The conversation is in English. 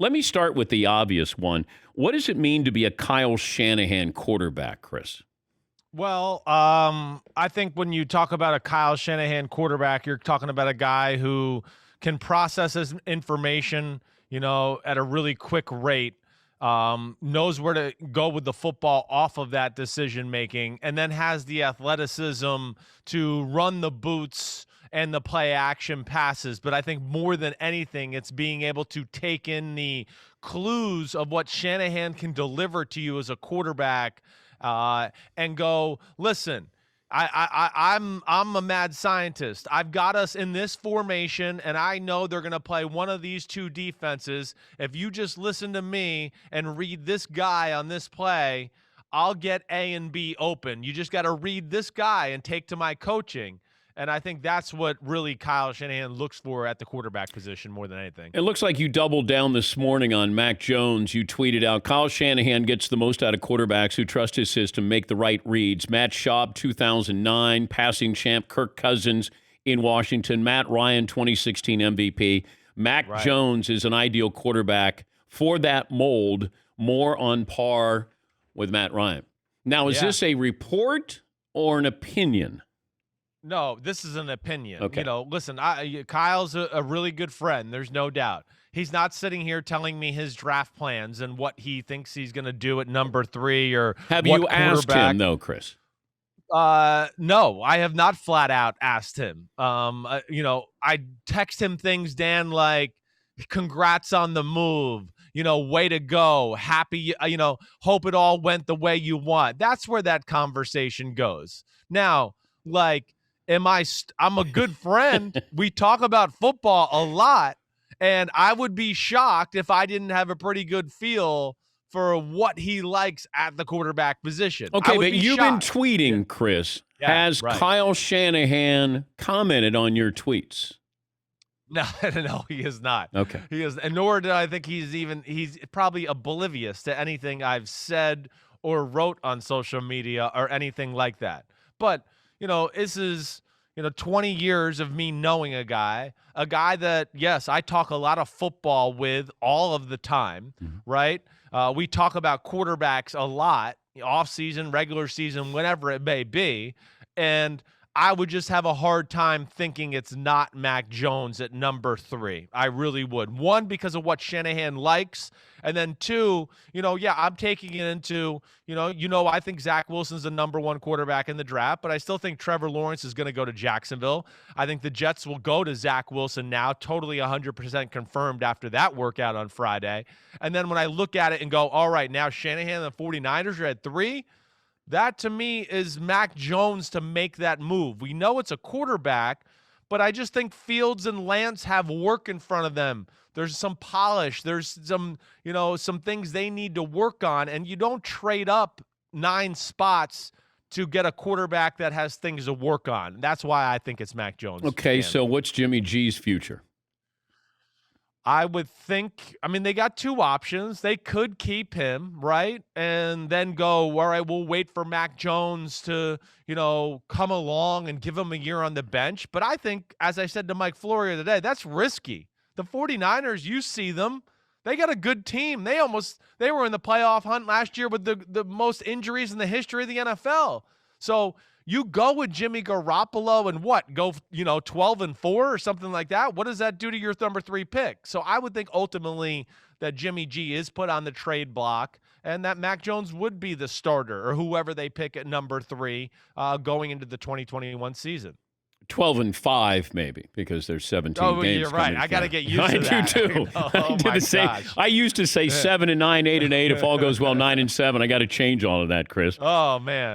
Let me start with the obvious one. What does it mean to be a Kyle Shanahan quarterback, Chris? Well, I think when you talk about a Kyle Shanahan quarterback, you're talking about a guy who can process his information, at a really quick rate, knows where to go with the football off of that decision making, and then has the athleticism to run the boots and the play action passes. But I think more than anything, it's being able to take in the clues of what Shanahan can deliver to you as a quarterback, and go, listen, I'm a mad scientist. I've got us in this formation, and I know they're going to play one of these two defenses. If you just listen to me and read this guy on this play, I'll get A and B open. You just got to read this guy and take to my coaching. And I think that's what really Kyle Shanahan looks for at the quarterback position more than anything. It looks like you doubled down this morning on Mac Jones. You tweeted out, Kyle Shanahan gets the most out of quarterbacks who trust his system, make the right reads. Matt Schaub, 2009, passing champ. Kirk Cousins in Washington. Matt Ryan, 2016 MVP. Mac Jones is an ideal quarterback for that mold, more on par with Matt Ryan. Now, is this a report or an opinion? No, this is an opinion. Okay. Listen, Kyle's a really good friend. There's no doubt. He's not sitting here telling me his draft plans and what he thinks he's going to do at number 3 or have you asked him, though, Chris? No, I have not flat out asked him. I text him things, Dan, like, congrats on the move. Way to go. Happy, hope it all went the way you want. That's where that conversation goes. Now, like, I'm a good friend. We talk about football a lot, and I would be shocked if I didn't have a pretty good feel for what he likes at the quarterback position. Okay, but you've been tweeting, Chris. Has Kyle Shanahan commented on your tweets? No, he is not. Okay. He is, and nor did I think he's probably oblivious to anything I've said or wrote on social media or anything like that. But this is, 20 years of me knowing a guy that, yes, I talk a lot of football with all of the time, right? We talk about quarterbacks a lot, off season, regular season, whatever it may be. And I would just have a hard time thinking it's not Mac Jones at number 3. I really would. 1, because of what Shanahan likes. And then 2, I'm taking it into, I think Zach Wilson's the number 1 quarterback in the draft, but I still think Trevor Lawrence is going to go to Jacksonville. I think the Jets will go to Zach Wilson now, totally 100% confirmed after that workout on Friday. And then when I look at it and go, all right, now Shanahan and the 49ers are at 3, that, to me, is Mac Jones to make that move. We know it's a quarterback, but I just think Fields and Lance have work in front of them. There's some polish. There's some things they need to work on, and you don't trade up 9 spots to get a quarterback that has things to work on. That's why I think it's Mac Jones. Okay, so what's Jimmy G's future? I would think, they got 2 options. They could keep him, right? And then go, all right, we'll wait for Mac Jones to, come along and give him a year on the bench. But I think, as I said to Mike Florio today, that's risky. The 49ers, you see them. They got a good team. They were in the playoff hunt last year with the most injuries in the history of the NFL. So you go with Jimmy Garoppolo and go 12-4 or something like that. What does that do to your number 3 pick? So I would think ultimately that Jimmy G is put on the trade block and that Mac Jones would be the starter or whoever they pick at number 3 going into the 2021 season. 12-5 maybe, because there's 17 games. Oh, you're right. I got to get used to that. I do too. I did the same. I used to say 7-9, 8-8. If all goes well, 9-7. I got to change all of that, Chris. Oh man.